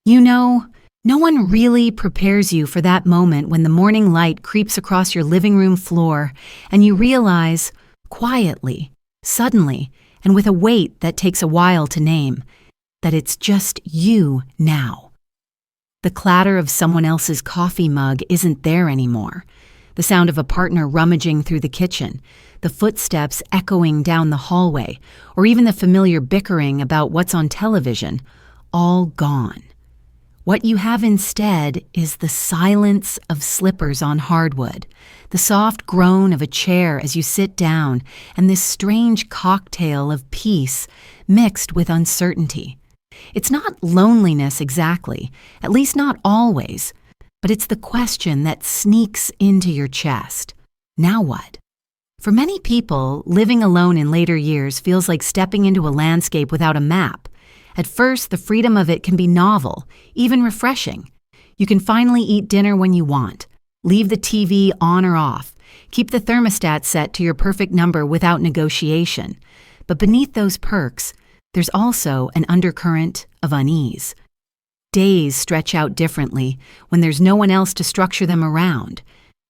You know, no one really prepares you for that moment when the morning light creeps across your living room floor and you realize, quietly, suddenly, and with a weight that takes a while to name, that it's just you now. The clatter of someone else's coffee mug isn't there anymore. The sound of a partner rummaging through the kitchen, the footsteps echoing down the hallway, or even the familiar bickering about what's on television, all gone. What you have instead is the silence of slippers on hardwood, the soft groan of a chair as you sit down, and this strange cocktail of peace mixed with uncertainty. It's not loneliness exactly, at least not always, but it's the question that sneaks into your chest. Now what? For many people, living alone in later years feels like stepping into a landscape without a map. At first, the freedom of it can be novel, even refreshing. You can finally eat dinner when you want, leave the TV on or off, keep the thermostat set to your perfect number without negotiation. But beneath those perks, there's also an undercurrent of unease. Days stretch out differently when there's no one else to structure them around.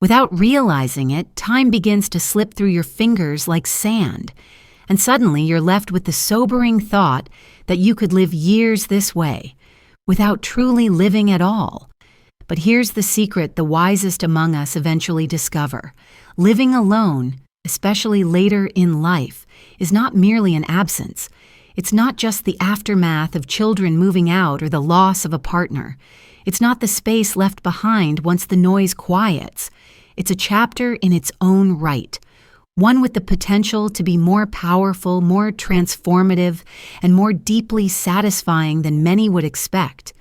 Without realizing it, time begins to slip through your fingers like sand. And suddenly you're left with the sobering thought that you could live years this way, without truly living at all. But here's the secret the wisest among us eventually discover. Living alone, especially later in life, is not merely an absence. It's not just the aftermath of children moving out or the loss of a partner. It's not the space left behind once the noise quiets. It's a chapter in its own right. One with the potential to be more powerful, more transformative, and more deeply satisfying than many would expect.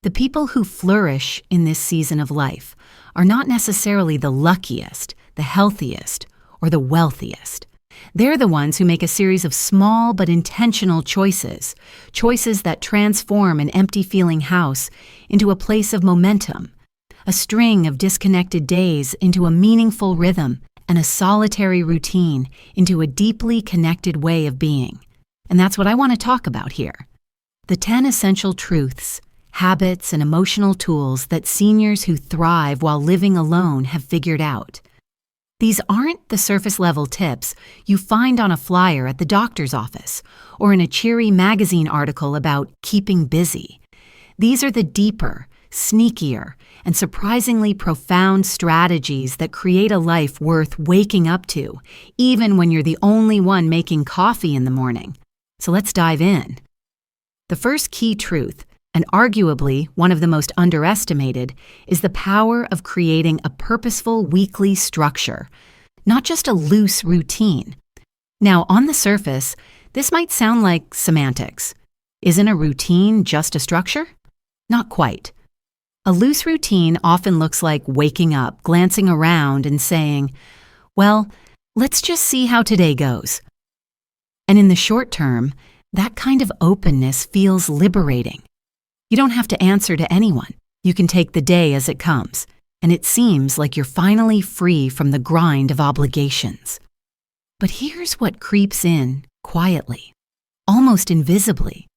The people who flourish in this season of life are not necessarily the luckiest, the healthiest, or the wealthiest. They're the ones who make a series of small but intentional choices that transform an empty-feeling house into a place of momentum, a string of disconnected days into a meaningful rhythm, and a solitary routine into a deeply connected way of being. And that's what I want to talk about here. The 10 essential truths, habits, and emotional tools that seniors who thrive while living alone have figured out. These aren't the surface-level tips you find on a flyer at the doctor's office or in a cheery magazine article about keeping busy. These are the deeper, sneakier, and surprisingly profound strategies that create a life worth waking up to, even when you're the only one making coffee in the morning. So let's dive in. The first key truth, and arguably one of the most underestimated, is the power of creating a purposeful weekly structure, not just a loose routine. Now, on the surface, this might sound like semantics. Isn't a routine just a structure? Not quite. A loose routine often looks like waking up, glancing around, and saying, well, let's just see how today goes. And in the short term, that kind of openness feels liberating. You don't have to answer to anyone. You can take the day as it comes, and it seems like you're finally free from the grind of obligations. But here's what creeps in quietly, almost invisibly.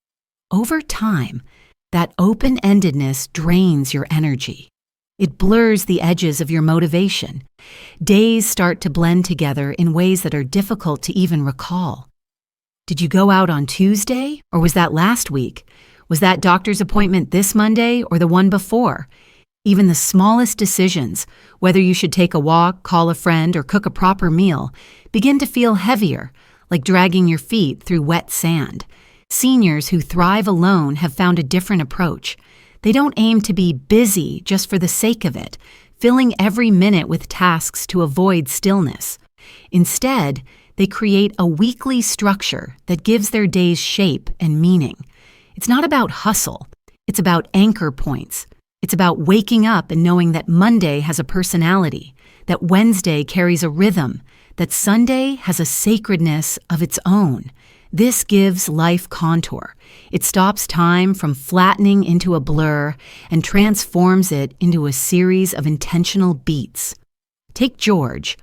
Over time, that open-endedness drains your energy. It blurs the edges of your motivation. Days start to blend together in ways that are difficult to even recall. Did you go out on Tuesday, or was that last week? Was that doctor's appointment this Monday or the one before? Even the smallest decisions, whether you should take a walk, call a friend, or cook a proper meal, begin to feel heavier, like dragging your feet through wet sand. Seniors who thrive alone have found a different approach. They don't aim to be busy just for the sake of it, filling every minute with tasks to avoid stillness. Instead, they create a weekly structure that gives their days shape and meaning. It's not about hustle. It's about anchor points. It's about waking up and knowing that Monday has a personality, that Wednesday carries a rhythm, that Sunday has a sacredness of its own. This gives life contour. It stops time from flattening into a blur and transforms it into a series of intentional beats. Take George,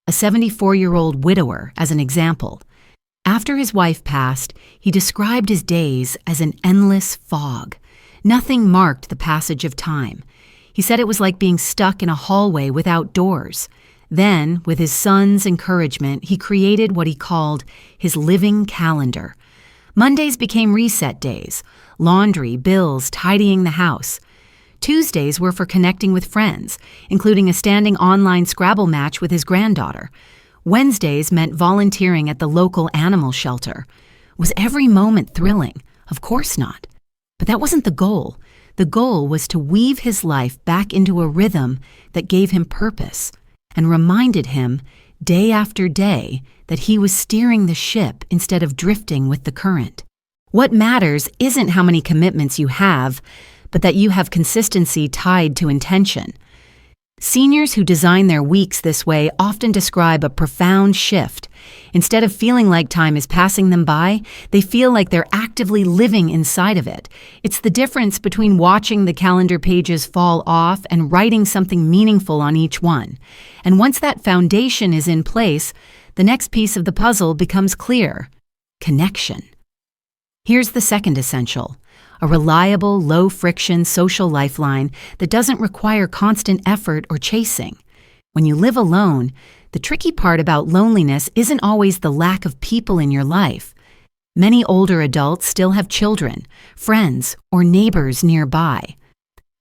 a 74-year-old widower, as an example. After his wife passed, he described his days as an endless fog. Nothing marked the passage of time. He said it was like being stuck in a hallway without doors. Then, with his son's encouragement, he created what he called his living calendar. Mondays became reset days, laundry, bills, tidying the house. Tuesdays were for connecting with friends, including a standing online Scrabble match with his granddaughter. Wednesdays meant volunteering at the local animal shelter. Was every moment thrilling? Of course not. But that wasn't the goal. The goal was to weave his life back into a rhythm that gave him purpose and reminded him, day after day, that he was steering the ship instead of drifting with the current. What matters isn't how many commitments you have, but that you have consistency tied to intention. Seniors who design their weeks this way often describe a profound shift. Instead of feeling like time is passing them by, they feel like they're actively living inside of it. It's the difference between watching the calendar pages fall off and writing something meaningful on each one. And once that foundation is in place, the next piece of the puzzle becomes clear: connection. Here's the second essential: a reliable, low-friction social lifeline that doesn't require constant effort or chasing. When you live alone, the tricky part about loneliness isn't always the lack of people in your life. Many older adults still have children, friends, or neighbors nearby.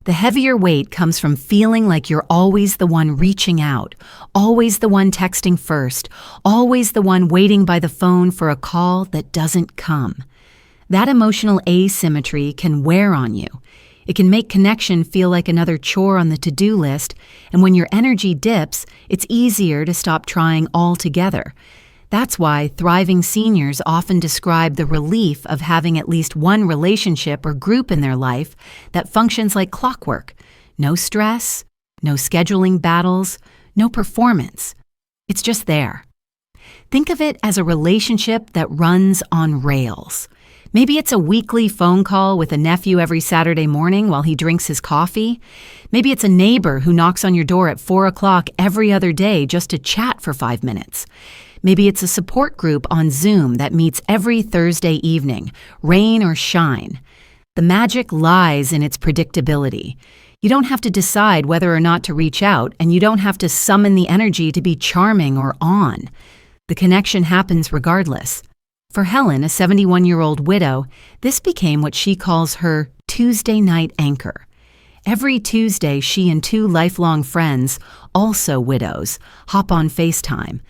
The heavier weight comes from feeling like you're always the one reaching out, always the one texting first, always the one waiting by the phone for a call that doesn't come. That emotional asymmetry can wear on you. It can make connection feel like another chore on the to-do list, and when your energy dips, it's easier to stop trying altogether. That's why thriving seniors often describe the relief of having at least one relationship or group in their life that functions like clockwork. No stress, no scheduling battles, no performance. It's just there. Think of it as a relationship that runs on rails. Maybe it's a weekly phone call with a nephew every Saturday morning while he drinks his coffee. Maybe it's a neighbor who knocks on your door at 4 o'clock every other day just to chat for 5 minutes. Maybe it's a support group on Zoom that meets every Thursday evening, rain or shine. The magic lies in its predictability. You don't have to decide whether or not to reach out, and you don't have to summon the energy to be charming or on. The connection happens regardless. For Helen, a 71-year-old widow, this became what she calls her Tuesday night anchor. Every Tuesday, she and 2 lifelong friends, also widows, hop on FaceTime.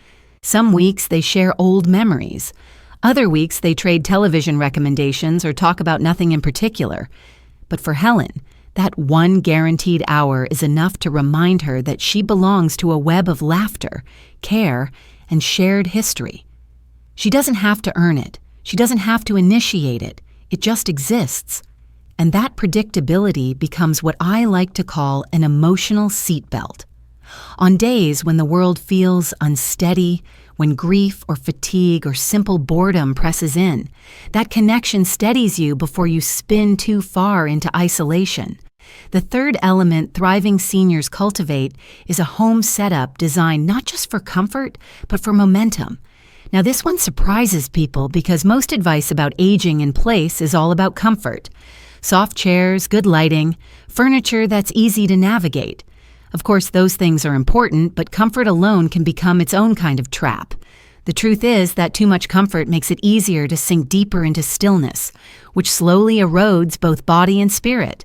Some weeks they share old memories. Other weeks they trade television recommendations or talk about nothing in particular. But for Helen, that one guaranteed hour is enough to remind her that she belongs to a web of laughter, care, and shared history. She doesn't have to earn it. She doesn't have to initiate it. It just exists. And that predictability becomes what I like to call an emotional seatbelt. On days when the world feels unsteady, when grief or fatigue or simple boredom presses in, that connection steadies you before you spin too far into isolation. The third element thriving seniors cultivate is a home setup designed not just for comfort, but for momentum. Now, this one surprises people because most advice about aging in place is all about comfort. Soft chairs, good lighting, furniture that's easy to navigate. Of course, those things are important, but comfort alone can become its own kind of trap. The truth is that too much comfort makes it easier to sink deeper into stillness, which slowly erodes both body and spirit.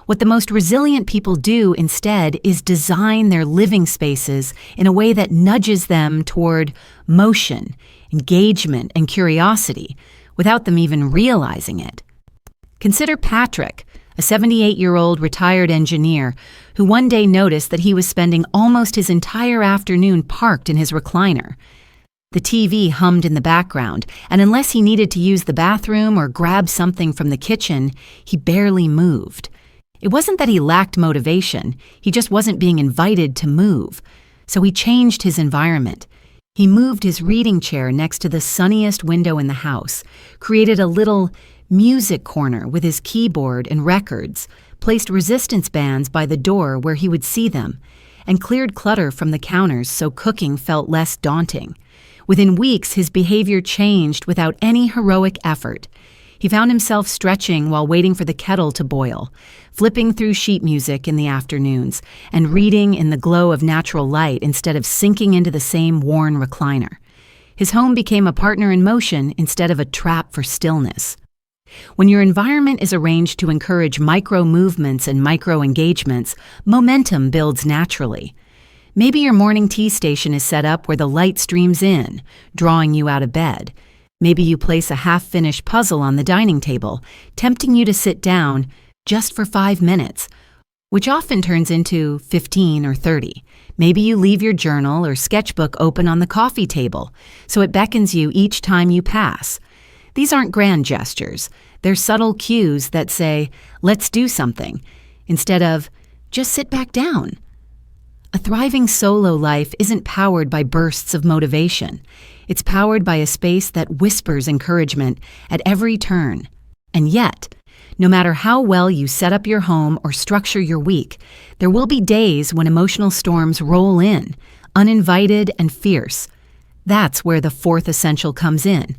What the most resilient people do instead is design their living spaces in a way that nudges them toward motion, engagement, and curiosity, without them even realizing it. Consider Patrick, a 78-year-old retired engineer who one day noticed that he was spending almost his entire afternoon parked in his recliner. The TV hummed in the background, and unless he needed to use the bathroom or grab something from the kitchen, he barely moved. It wasn't that he lacked motivation, he just wasn't being invited to move. So he changed his environment. He moved his reading chair next to the sunniest window in the house, created a little music corner with his keyboard and records, placed resistance bands by the door where he would see them, and cleared clutter from the counters so cooking felt less daunting. Within weeks, his behavior changed without any heroic effort. He found himself stretching while waiting for the kettle to boil, flipping through sheet music in the afternoons, and reading in the glow of natural light instead of sinking into the same worn recliner. His home became a partner in motion instead of a trap for stillness. When your environment is arranged to encourage micro movements and micro engagements, momentum builds naturally. Maybe your morning tea station is set up where the light streams in, drawing you out of bed. Maybe you place a half-finished puzzle on the dining table, tempting you to sit down just for 5 minutes, which often turns into 15 or 30. Maybe you leave your journal or sketchbook open on the coffee table, so it beckons you each time you pass. These aren't grand gestures. They're subtle cues that say, let's do something, instead of, just sit back down. A thriving solo life isn't powered by bursts of motivation. It's powered by a space that whispers encouragement at every turn. And yet, no matter how well you set up your home or structure your week, there will be days when emotional storms roll in, uninvited and fierce. That's where the fourth essential comes in,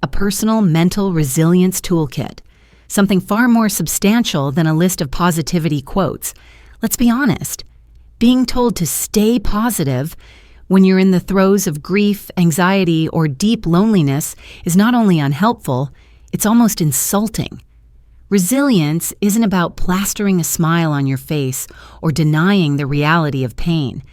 a personal mental resilience toolkit, something far more substantial than a list of positivity quotes. Let's be honest, being told to stay positive when you're in the throes of grief, anxiety, or deep loneliness is not only unhelpful, it's almost insulting. Resilience isn't about plastering a smile on your face or denying the reality of pain.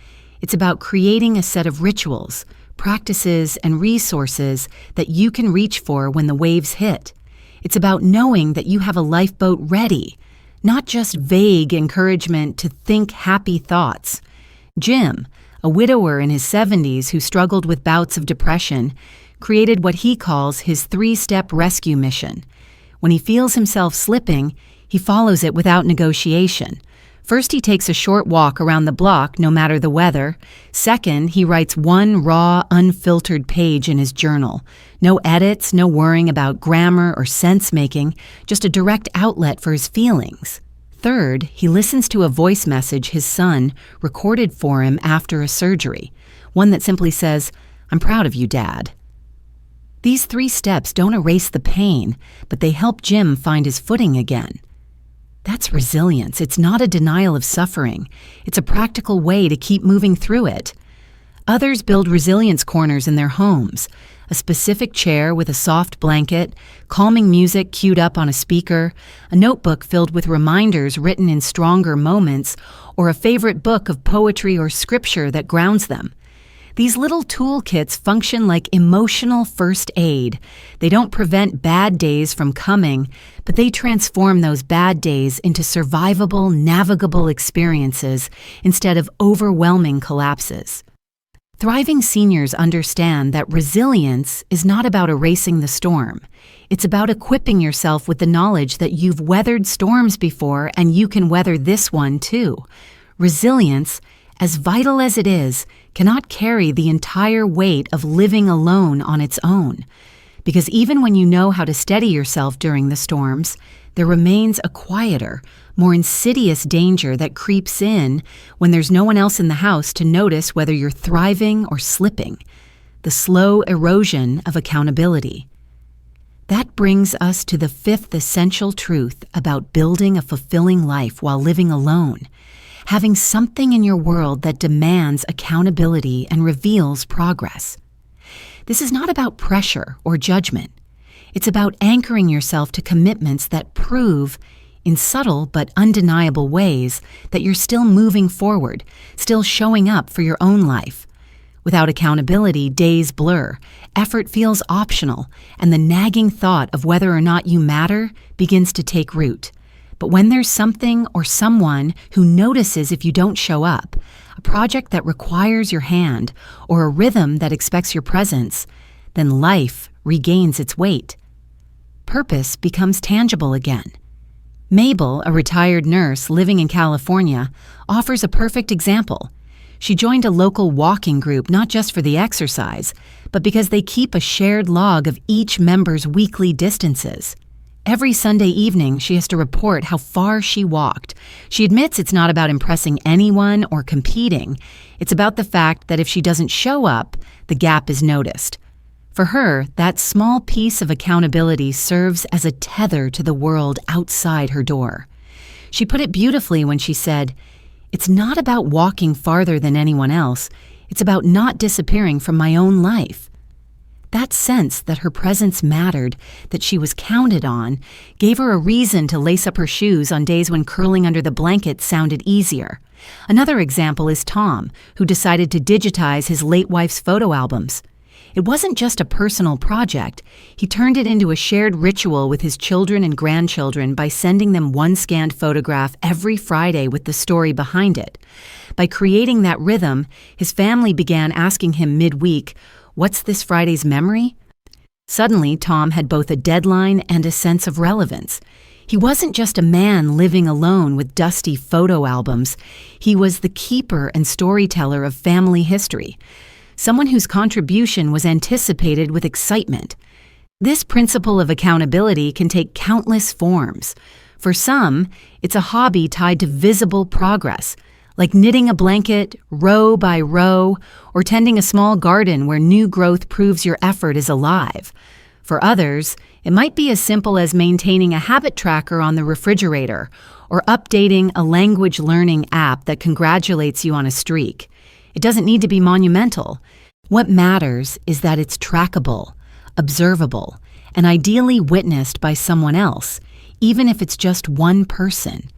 It's about creating a set of rituals, practices, and resources that you can reach for when the waves hit. It's about knowing that you have a lifeboat ready, not just vague encouragement to think happy thoughts. Jim, a widower in his 70s who struggled with bouts of depression, created what he calls his 3-step rescue mission. When he feels himself slipping, he follows it without negotiation. First, he takes a short walk around the block, no matter the weather. Second, he writes one raw, unfiltered page in his journal. No edits, no worrying about grammar or sense-making, just a direct outlet for his feelings. Third, he listens to a voice message his son recorded for him after a surgery, one that simply says, "I'm proud of you, Dad." These 3 steps don't erase the pain, but they help Jim find his footing again. That's resilience. It's not a denial of suffering. It's a practical way to keep moving through it. Others build resilience corners in their homes, a specific chair with a soft blanket, calming music queued up on a speaker, a notebook filled with reminders written in stronger moments, or a favorite book of poetry or scripture that grounds them. These little toolkits function like emotional first aid. They don't prevent bad days from coming, but they transform those bad days into survivable, navigable experiences instead of overwhelming collapses. Thriving seniors understand that resilience is not about erasing the storm. It's about equipping yourself with the knowledge that you've weathered storms before and you can weather this one too. Resilience, as vital as it is, cannot carry the entire weight of living alone on its own. Because even when you know how to steady yourself during the storms, there remains a quieter, more insidious danger that creeps in when there's no one else in the house to notice whether you're thriving or slipping. The slow erosion of accountability. That brings us to the 5th essential truth about building a fulfilling life while living alone. Having something in your world that demands accountability and reveals progress. This is not about pressure or judgment. It's about anchoring yourself to commitments that prove, in subtle but undeniable ways, that you're still moving forward, still showing up for your own life. Without accountability, days blur, effort feels optional, and the nagging thought of whether or not you matter begins to take root. But when there's something or someone who notices if you don't show up, a project that requires your hand, or a rhythm that expects your presence, then life regains its weight. Purpose becomes tangible again. Mabel, a retired nurse living in California, offers a perfect example. She joined a local walking group not just for the exercise, but because they keep a shared log of each member's weekly distances. Every Sunday evening, she has to report how far she walked. She admits it's not about impressing anyone or competing. It's about the fact that if she doesn't show up, the gap is noticed. For her, that small piece of accountability serves as a tether to the world outside her door. She put it beautifully when she said, "It's not about walking farther than anyone else. It's about not disappearing from my own life." That sense that her presence mattered, that she was counted on, gave her a reason to lace up her shoes on days when curling under the blanket sounded easier. Another example is Tom, who decided to digitize his late wife's photo albums. It wasn't just a personal project. He turned it into a shared ritual with his children and grandchildren by sending them one scanned photograph every Friday with the story behind it. By creating that rhythm, his family began asking him midweek, "What's this Friday's memory?" Suddenly, Tom had both a deadline and a sense of relevance. He wasn't just a man living alone with dusty photo albums. He was the keeper and storyteller of family history, someone whose contribution was anticipated with excitement. This principle of accountability can take countless forms. For some, it's a hobby tied to visible progress, like knitting a blanket row by row, or tending a small garden where new growth proves your effort is alive. For others, it might be as simple as maintaining a habit tracker on the refrigerator or updating a language learning app that congratulates you on a streak. It doesn't need to be monumental. What matters is that it's trackable, observable, and ideally witnessed by someone else, even if it's just one person.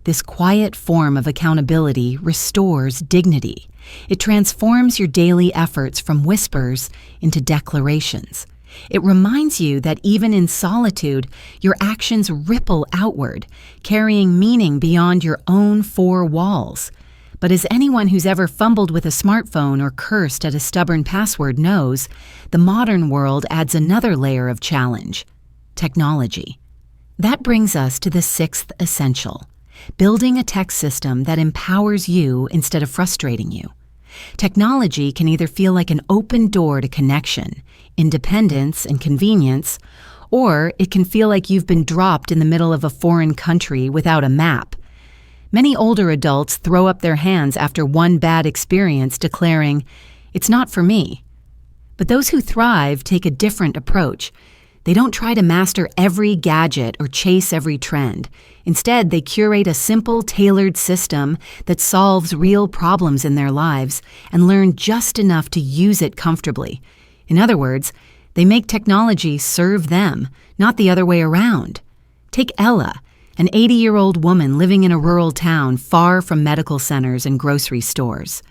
This quiet form of accountability restores dignity. It transforms your daily efforts from whispers into declarations. It reminds you that even in solitude, your actions ripple outward, carrying meaning beyond your own four walls. But as anyone who's ever fumbled with a smartphone or cursed at a stubborn password knows, the modern world adds another layer of challenge: technology. That brings us to the sixth essential: building a tech system that empowers you instead of frustrating you. Technology can either feel like an open door to connection, independence, and convenience, or it can feel like you've been dropped in the middle of a foreign country without a map. Many older adults throw up their hands after one bad experience, declaring, "It's not for me." But those who thrive take a different approach. They don't try to master every gadget or chase every trend. Instead, they curate a simple, tailored system that solves real problems in their lives and learn just enough to use it comfortably. In other words, they make technology serve them, not the other way around. Take Ella, an 80-year-old woman living in a rural town far from medical centers and grocery stores.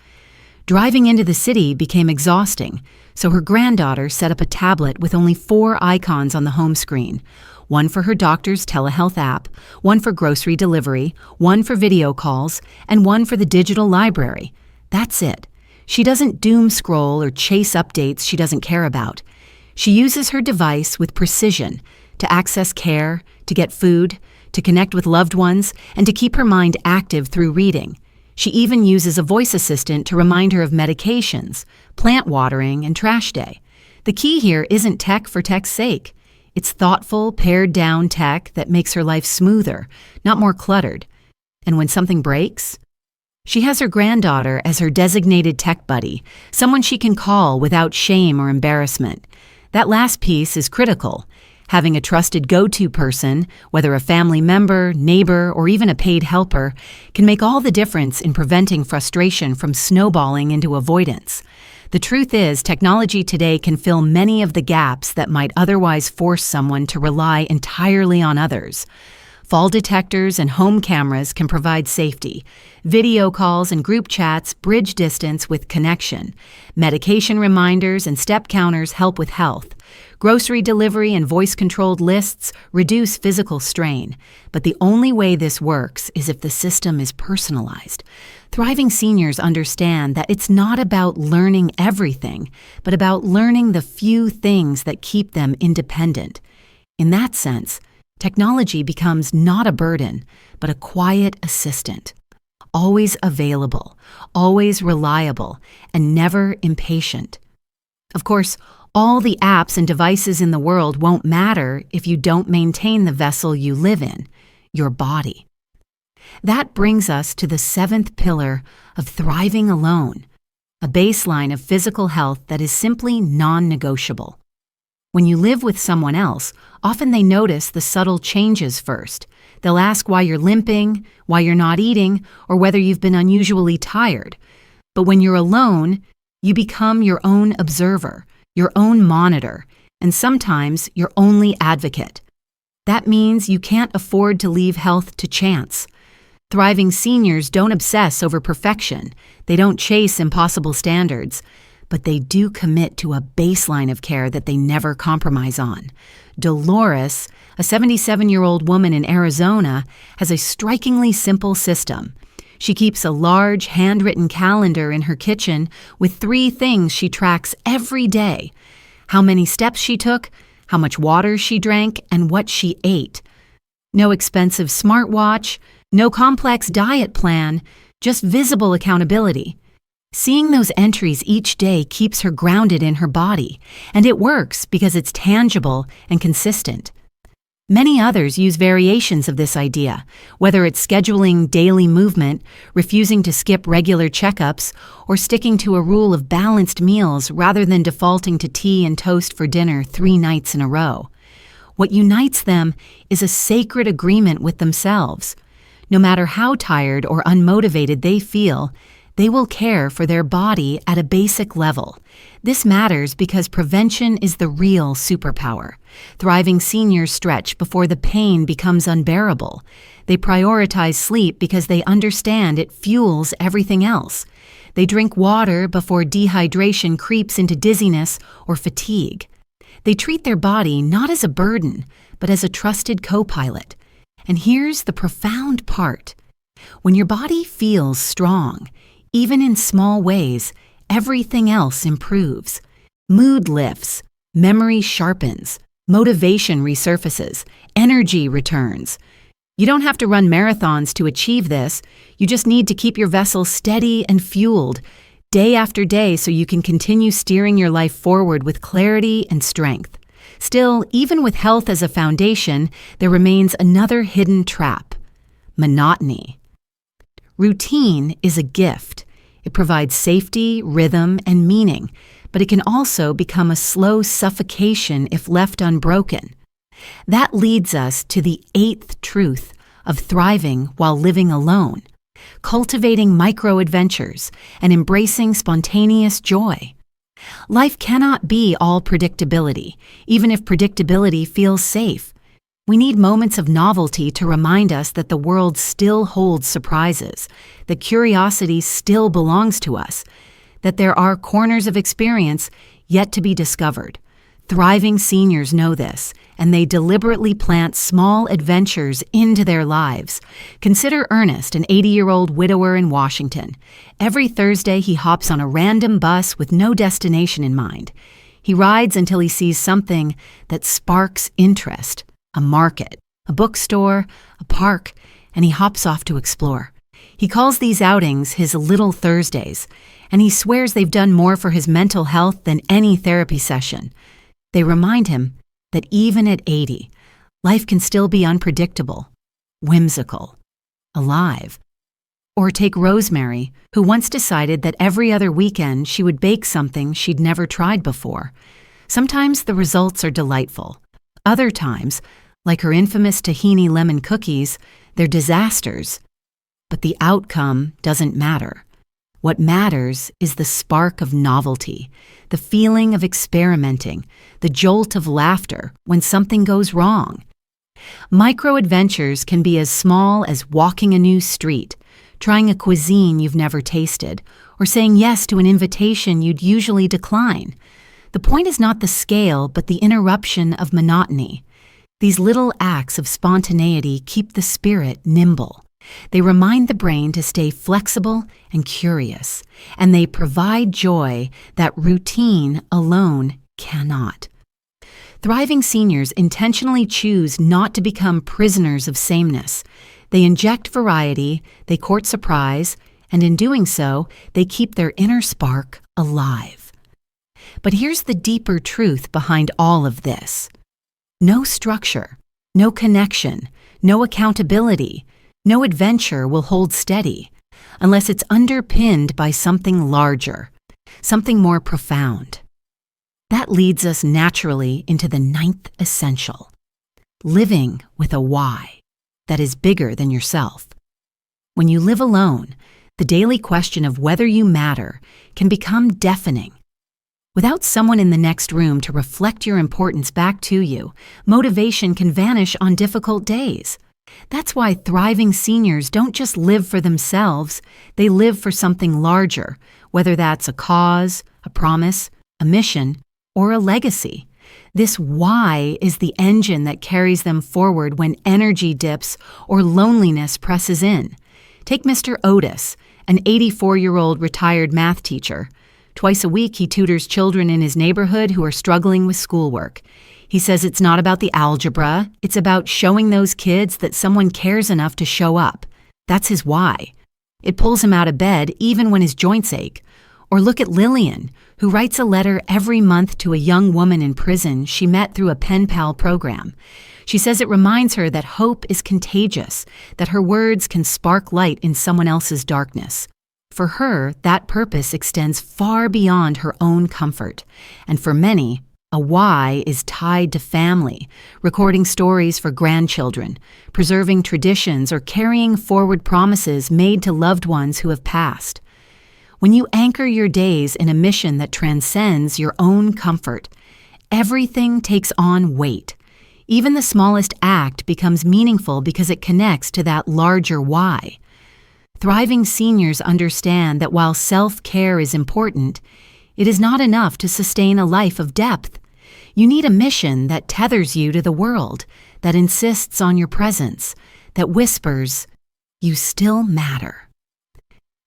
Driving into the city became exhausting, so her granddaughter set up a tablet with only 4 icons on the home screen: one for her doctor's telehealth app, one for grocery delivery, one for video calls, and one for the digital library. That's it. She doesn't doom scroll or chase updates she doesn't care about. She uses her device with precision to access care, to get food, to connect with loved ones, and to keep her mind active through reading. She even uses a voice assistant to remind her of medications, plant watering, and trash day. The key here isn't tech for tech's sake. It's thoughtful, pared-down tech that makes her life smoother, not more cluttered. And when something breaks, she has her granddaughter as her designated tech buddy, someone she can call without shame or embarrassment. That last piece is critical. Having a trusted go-to person, whether a family member, neighbor, or even a paid helper, can make all the difference in preventing frustration from snowballing into avoidance. The truth is, technology today can fill many of the gaps that might otherwise force someone to rely entirely on others. Fall detectors and home cameras can provide safety. Video calls and group chats bridge distance with connection. Medication reminders and step counters help with health. Grocery delivery and voice-controlled lists reduce physical strain. But the only way this works is if the system is personalized. Thriving seniors understand that it's not about learning everything, but about learning the few things that keep them independent. In that sense, technology becomes not a burden, but a quiet assistant. Always available, always reliable, and never impatient. Of course, all the apps and devices in the world won't matter if you don't maintain the vessel you live in, your body. That brings us to the 7th pillar of thriving alone, a baseline of physical health that is simply non-negotiable. When you live with someone else, often they notice the subtle changes first. They'll ask why you're limping, why you're not eating, or whether you've been unusually tired. But when you're alone, you become your own observer, your own monitor, and sometimes your only advocate. That means you can't afford to leave health to chance. Thriving seniors don't obsess over perfection. They don't chase impossible standards. But they do commit to a baseline of care that they never compromise on. Dolores, a 77-year-old woman in Arizona, has a strikingly simple system. She keeps a large, handwritten calendar in her kitchen with 3 things she tracks every day: how many steps she took, how much water she drank, and what she ate. No expensive smartwatch, no complex diet plan, just visible accountability. Seeing those entries each day keeps her grounded in her body, and it works because it's tangible and consistent. Many others use variations of this idea, whether it's scheduling daily movement, refusing to skip regular checkups, or sticking to a rule of balanced meals rather than defaulting to tea and toast for dinner 3 nights in a row. What unites them is a sacred agreement with themselves. No matter how tired or unmotivated they feel, they will care for their body at a basic level. This matters because prevention is the real superpower. Thriving seniors stretch before the pain becomes unbearable. They prioritize sleep because they understand it fuels everything else. They drink water before dehydration creeps into dizziness or fatigue. They treat their body not as a burden, but as a trusted co-pilot. And here's the profound part. When your body feels strong, even in small ways, everything else improves. Mood lifts, memory sharpens, motivation resurfaces, energy returns. You don't have to run marathons to achieve this. You just need to keep your vessel steady and fueled, day after day, so you can continue steering your life forward with clarity and strength. Still, even with health as a foundation, there remains another hidden trap: monotony. Routine is a gift. It provides safety, rhythm, and meaning, but it can also become a slow suffocation if left unbroken. That leads us to the 8th truth of thriving while living alone: cultivating micro-adventures and embracing spontaneous joy. Life cannot be all predictability, even if predictability feels safe. We need moments of novelty to remind us that the world still holds surprises, that curiosity still belongs to us, that there are corners of experience yet to be discovered. Thriving seniors know this, and they deliberately plant small adventures into their lives. Consider Ernest, an 80-year-old widower in Washington. Every Thursday, he hops on a random bus with no destination in mind. He rides until he sees something that sparks interest: a market, a bookstore, a park, and he hops off to explore. He calls these outings his Little Thursdays, and he swears they've done more for his mental health than any therapy session. They remind him that even at 80, life can still be unpredictable, whimsical, alive. Or take Rosemary, who once decided that every other weekend she would bake something she'd never tried before. Sometimes the results are delightful. Other times, like her infamous tahini lemon cookies, they're disasters. But the outcome doesn't matter. What matters is the spark of novelty, the feeling of experimenting, the jolt of laughter when something goes wrong. Micro-adventures can be as small as walking a new street, trying a cuisine you've never tasted, or saying yes to an invitation you'd usually decline. The point is not the scale, but the interruption of monotony. These little acts of spontaneity keep the spirit nimble. They remind the brain to stay flexible and curious, and they provide joy that routine alone cannot. Thriving seniors intentionally choose not to become prisoners of sameness. They inject variety, they court surprise, and in doing so, they keep their inner spark alive. But here's the deeper truth behind all of this. No structure, no connection, no accountability, no adventure will hold steady unless it's underpinned by something larger, something more profound. That leads us naturally into the ninth essential: living with a why that is bigger than yourself. When you live alone, the daily question of whether you matter can become deafening. Without someone in the next room to reflect your importance back to you, motivation can vanish on difficult days. That's why thriving seniors don't just live for themselves, they live for something larger, whether that's a cause, a promise, a mission, or a legacy. This why is the engine that carries them forward when energy dips or loneliness presses in. Take Mr. Otis, an 84-year-old retired math teacher. Twice a week, he tutors children in his neighborhood who are struggling with schoolwork. He says it's not about the algebra, it's about showing those kids that someone cares enough to show up. That's his why. It pulls him out of bed even when his joints ache. Or look at Lillian, who writes a letter every month to a young woman in prison she met through a pen pal program. She says it reminds her that hope is contagious, that her words can spark light in someone else's darkness. For her, that purpose extends far beyond her own comfort. And for many, a why is tied to family, recording stories for grandchildren, preserving traditions, or carrying forward promises made to loved ones who have passed. When you anchor your days in a mission that transcends your own comfort, everything takes on weight. Even the smallest act becomes meaningful because it connects to that larger why. Thriving seniors understand that while self-care is important, it is not enough to sustain a life of depth. You need a mission that tethers you to the world, that insists on your presence, that whispers, "You still matter."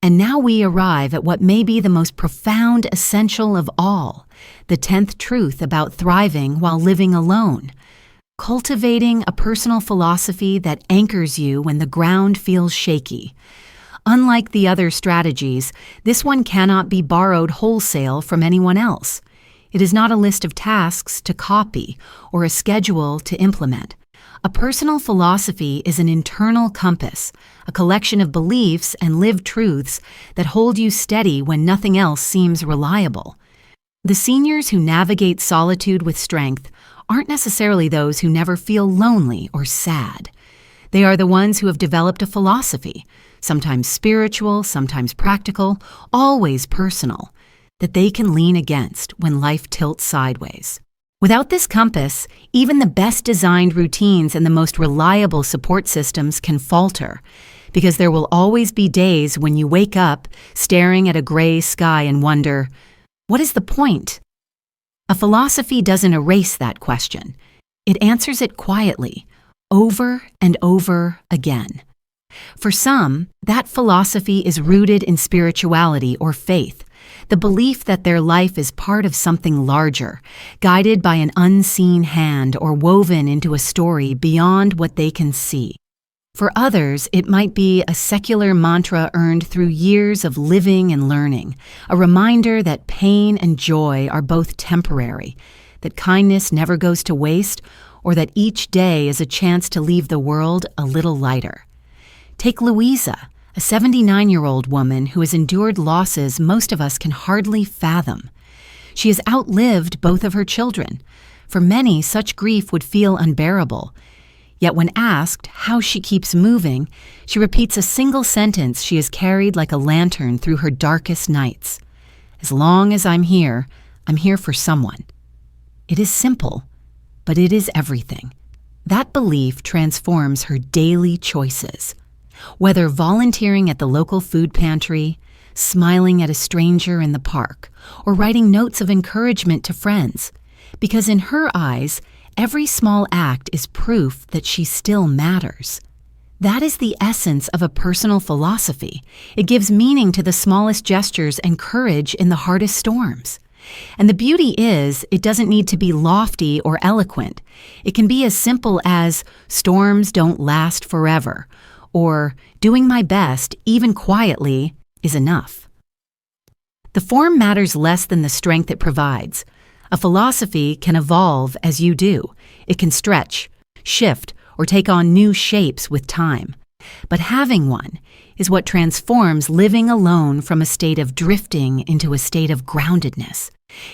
And now we arrive at what may be the most profound essential of all, the 10th truth about thriving while living alone. Cultivating a personal philosophy that anchors you when the ground feels shaky. Unlike the other strategies, this one cannot be borrowed wholesale from anyone else. It is not a list of tasks to copy or a schedule to implement. A personal philosophy is an internal compass, a collection of beliefs and lived truths that hold you steady when nothing else seems reliable. The seniors who navigate solitude with strength aren't necessarily those who never feel lonely or sad. They are the ones who have developed a philosophy, sometimes spiritual, sometimes practical, always personal, that they can lean against when life tilts sideways. Without this compass, even the best designed routines and the most reliable support systems can falter, because there will always be days when you wake up staring at a gray sky and wonder, what is the point? A philosophy doesn't erase that question. It answers it quietly, over and over again. For some, that philosophy is rooted in spirituality or faith, the belief that their life is part of something larger, guided by an unseen hand or woven into a story beyond what they can see. For others, it might be a secular mantra earned through years of living and learning, a reminder that pain and joy are both temporary, that kindness never goes to waste, or that each day is a chance to leave the world a little lighter. Take Louisa, a 79-year-old woman who has endured losses most of us can hardly fathom. She has outlived both of her children. For many, such grief would feel unbearable. Yet when asked how she keeps moving, she repeats a single sentence she has carried like a lantern through her darkest nights. As long as I'm here for someone. It is simple, but it is everything. That belief transforms her daily choices. Whether volunteering at the local food pantry, smiling at a stranger in the park, or writing notes of encouragement to friends. Because in her eyes, every small act is proof that she still matters. That is the essence of a personal philosophy. It gives meaning to the smallest gestures and courage in the hardest storms. And the beauty is, it doesn't need to be lofty or eloquent. It can be as simple as, storms don't last forever, or doing my best, even quietly, is enough. The form matters less than the strength it provides. A philosophy can evolve as you do. It can stretch, shift, or take on new shapes with time. But having one, is what transforms living alone from a state of drifting into a state of groundedness.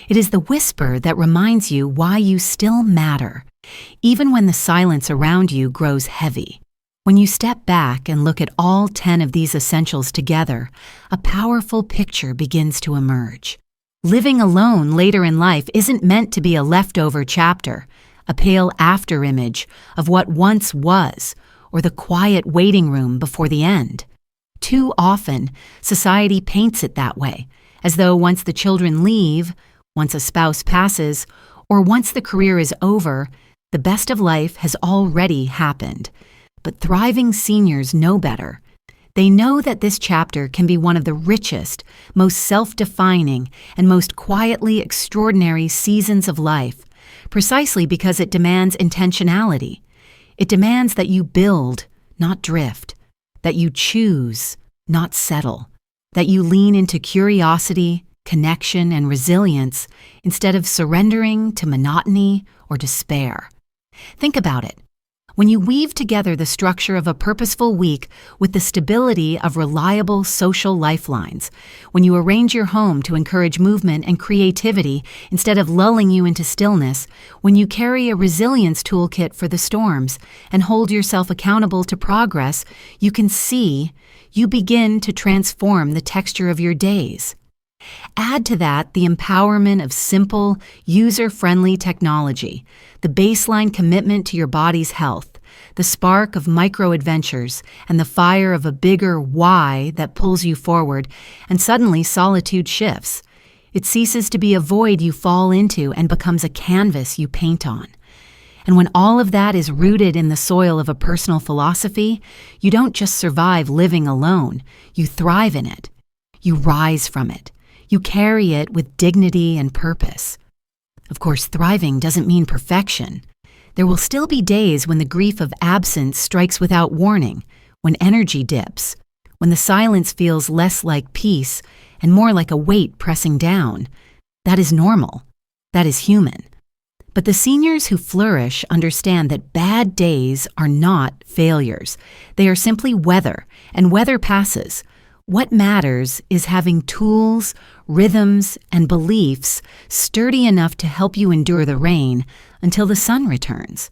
It is the whisper that reminds you why you still matter, even when the silence around you grows heavy. When you step back and look at all 10 of these essentials together, a powerful picture begins to emerge. Living alone later in life isn't meant to be a leftover chapter, a pale afterimage of what once was, or the quiet waiting room before the end. Too often, society paints it that way, as though once the children leave, once a spouse passes, or once the career is over, the best of life has already happened. But thriving seniors know better. They know that this chapter can be one of the richest, most self-defining, and most quietly extraordinary seasons of life, precisely because it demands intentionality. It demands that you build, not drift, that you choose, not settle, that you lean into curiosity, connection, and resilience instead of surrendering to monotony or despair. Think about it. When you weave together the structure of a purposeful week with the stability of reliable social lifelines, when you arrange your home to encourage movement and creativity instead of lulling you into stillness, when you carry a resilience toolkit for the storms and hold yourself accountable to progress, you begin to transform the texture of your days. Add to that the empowerment of simple, user-friendly technology, the baseline commitment to your body's health, the spark of micro-adventures, and the fire of a bigger why that pulls you forward, and suddenly solitude shifts. It ceases to be a void you fall into and becomes a canvas you paint on. And when all of that is rooted in the soil of a personal philosophy, you don't just survive living alone, you thrive in it. You rise from it. You carry it with dignity and purpose. Of course, thriving doesn't mean perfection. There will still be days when the grief of absence strikes without warning, when energy dips, when the silence feels less like peace and more like a weight pressing down. That is normal. That is human. But the seniors who flourish understand that bad days are not failures. They are simply weather, and weather passes. What matters is having tools, rhythms, and beliefs sturdy enough to help you endure the rain until the sun returns.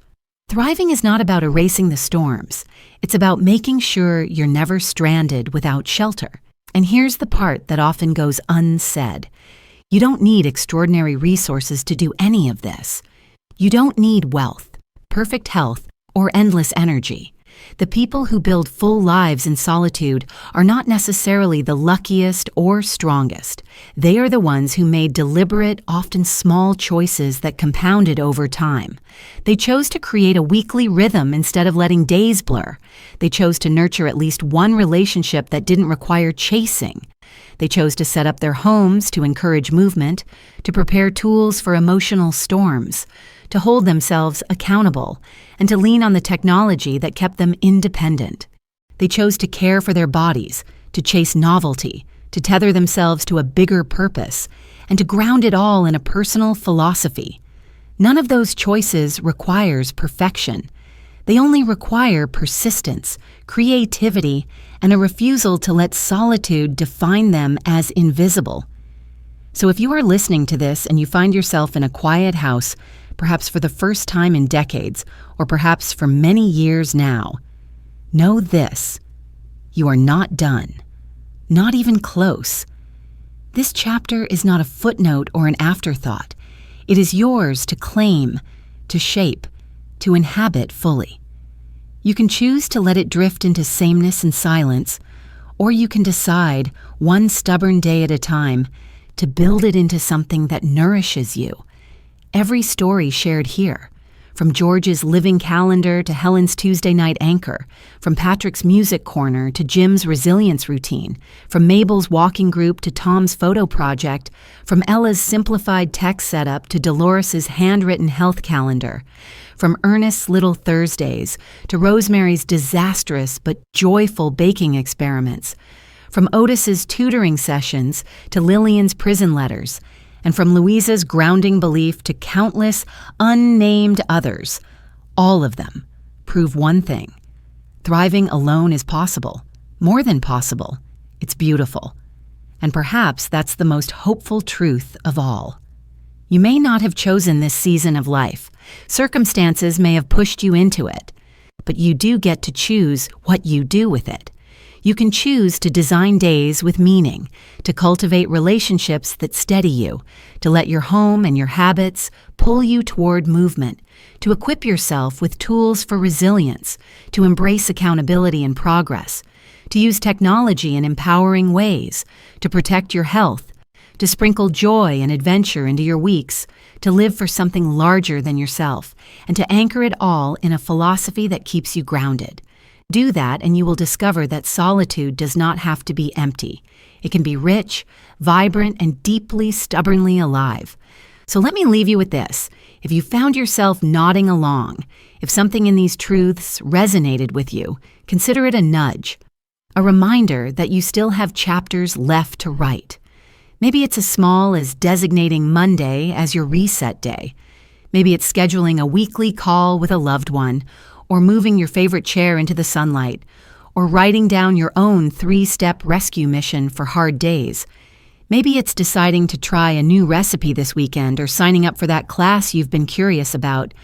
Thriving is not about erasing the storms. It's about making sure you're never stranded without shelter. And here's the part that often goes unsaid. You don't need extraordinary resources to do any of this. You don't need wealth, perfect health, or endless energy. The people who build full lives in solitude are not necessarily the luckiest or strongest. They are the ones who made deliberate, often small choices that compounded over time. They chose to create a weekly rhythm instead of letting days blur. They chose to nurture at least one relationship that didn't require chasing. They chose to set up their homes to encourage movement, to prepare tools for emotional storms, to hold themselves accountable, and to lean on the technology that kept them independent. They chose to care for their bodies, to chase novelty, to tether themselves to a bigger purpose, and to ground it all in a personal philosophy. None of those choices requires perfection. They only require persistence, creativity, and a refusal to let solitude define them as invisible. So if you are listening to this and you find yourself in a quiet house, perhaps for the first time in decades, or perhaps for many years now, know this: you are not done, not even close. This chapter is not a footnote or an afterthought. It is yours to claim, to shape, to inhabit fully. You can choose to let it drift into sameness and silence, or you can decide, one stubborn day at a time, to build it into something that nourishes you. Every story shared here, from George's living calendar to Helen's Tuesday night anchor, from Patrick's music corner to Jim's resilience routine, from Mabel's walking group to Tom's photo project, from Ella's simplified tech setup to Dolores's handwritten health calendar, from Ernest's little Thursdays to Rosemary's disastrous but joyful baking experiments, from Otis's tutoring sessions to Lillian's prison letters, and from Louisa's grounding belief to countless unnamed others. All of them prove one thing: thriving alone is possible, More than possible, it's beautiful. And perhaps that's the most hopeful truth of all. You may not have chosen this season of life. Circumstances may have pushed you into it. But you do get to choose what you do with it. You can choose to design days with meaning, to cultivate relationships that steady you, to let your home and your habits pull you toward movement, to equip yourself with tools for resilience, to embrace accountability and progress, to use technology in empowering ways, to protect your health, to sprinkle joy and adventure into your weeks, to live for something larger than yourself, and to anchor it all in a philosophy that keeps you grounded. Do that and you will discover that solitude does not have to be empty. It can be rich, vibrant, and deeply, stubbornly alive. So let me leave you with this. If you found yourself nodding along, if something in these truths resonated with you, consider it a nudge, a reminder that you still have chapters left to write. Maybe it's as small as designating Monday as your reset day. Maybe it's scheduling a weekly call with a loved one, or moving your favorite chair into the sunlight, or writing down your own 3-step rescue mission for hard days. Maybe it's deciding to try a new recipe this weekend, or signing up for that class you've been curious about.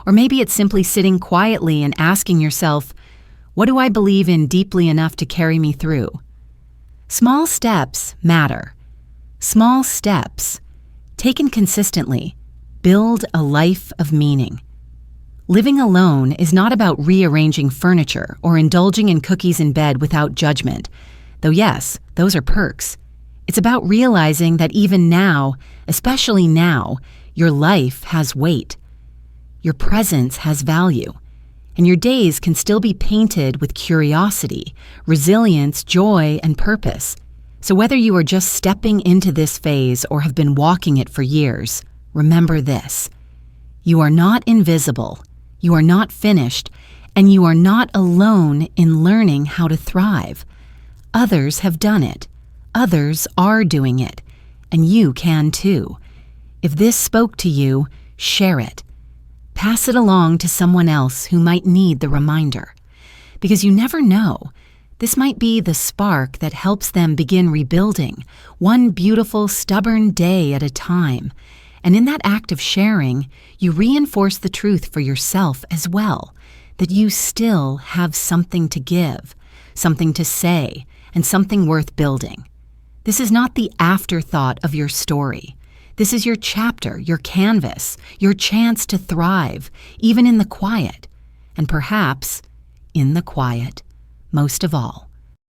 Or maybe it's simply sitting quietly and asking yourself, what do I believe in deeply enough to carry me through? Small steps matter. Small steps, taken consistently, build a life of meaning. Living alone is not about rearranging furniture or indulging in cookies in bed without judgment, though yes, those are perks. It's about realizing that even now, especially now, your life has weight. Your presence has value, and your days can still be painted with curiosity, resilience, joy, and purpose. So whether you are just stepping into this phase or have been walking it for years, remember this. You are not invisible, you are not finished, and you are not alone in learning how to thrive. Others have done it. Others are doing it. And you can too. If this spoke to you, share it. Pass it along to someone else who might need the reminder. Because you never know. This might be the spark that helps them begin rebuilding, one beautiful, stubborn day at a time. And in that act of sharing, you reinforce the truth for yourself as well, that you still have something to give, something to say, and something worth building. This is not the afterthought of your story. This is your chapter, your canvas, your chance to thrive, even in the quiet, and perhaps in the quiet most of all.